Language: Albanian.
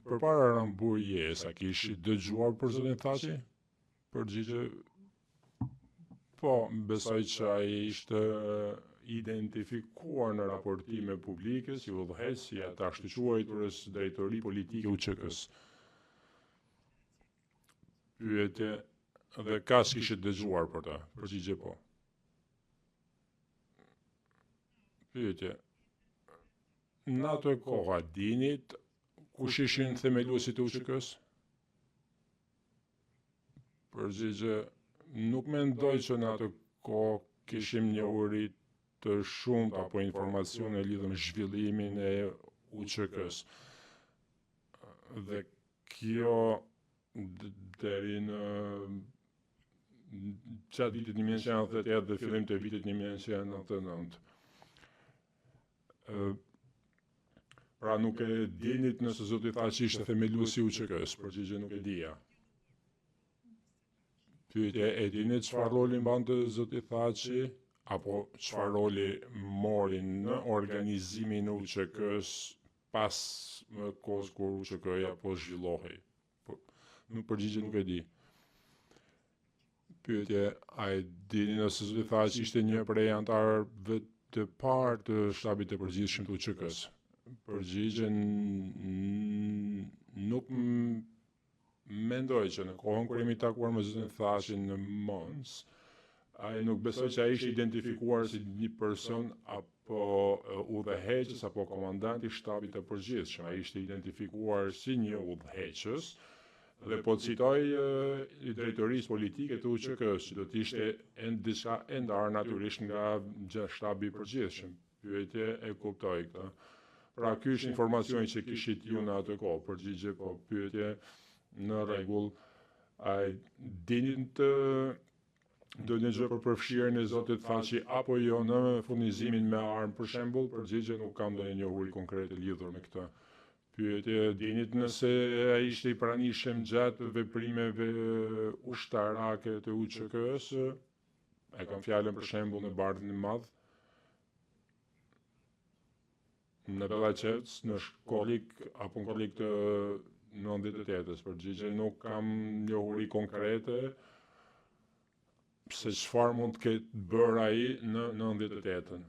Përpara Ramburjes, a kish dëgjuar për zotin Thaçi? Përgjigje, po, besoj që ai ishte identifikuar në raportime publike si udhëheqës i atash të quajturës drejtori politike UÇK-s. Pyetje, dhe kas kishte dëgjuar për ta? Përgjigje po. Pyetje, në atë kohë dinit kush ishin themeluesit e UÇK-s? Përgjigje, nuk mendoj që në atë kohë kishim njohuri të shumta apo informacione lidhur me zhvillimin e UÇK-s. Dhe kjo deri në gjatë vitit 1998 dhe fillim të vitit 1999. Pra nuk e dinit nëse zoti Thaçi ishte themeluesi i UÇK-s, përgjigje nuk e dija. Pyetje, e dini çfarë roli mbante zoti Thaçi apo çfarë roli mori në organizimin e UÇK-s pas kohës kur UÇK-ja po zhvillohej? Nuk përgjigje nuk e di. Pyetje, a e dini nëse zoti Thaçi ishte një prej anëtarëve të parë të shtabit të përgjithshëm të UÇK-s? Përgjigje, nuk mendoj që në kohën kur jemi takuar me zotin Thaçin në Mons, ai nuk besoj që ai ishte identifikuar si një person apo udhëheqës apo komandant i shtabit të përgjithshëm. Ai ishte identifikuar si një udhëheqës dhe po citoj i drejtorisë politike të UÇK-s, që do të ishte diçka e ndarë natyrisht nga shtabi i përgjithshëm. Pyetje, e kuptoj këtë. Pra ky është informacioni që kishit ju në atë kohë. Përgjigje po. Pyetje, në rregull. A dini të ndonjë gjë për përfshirjen e zotit Thaçi apo jo në furnizimin me armë për shembull? Përgjigje, nuk kam ndonjë njohuri konkrete lidhur me këtë. Pyetje, dinit nëse ai ishte i pranishëm gjatë veprimeve ushtarake të UÇK-s? E kam fjalën për shembull në Bardhin e Madh, në Bellaqevc, në Shkollik apo në Shkollik të 98-s. Përgjigje, nuk kam njohuri konkrete se çfarë mund të ketë bërë ai në 98-ën.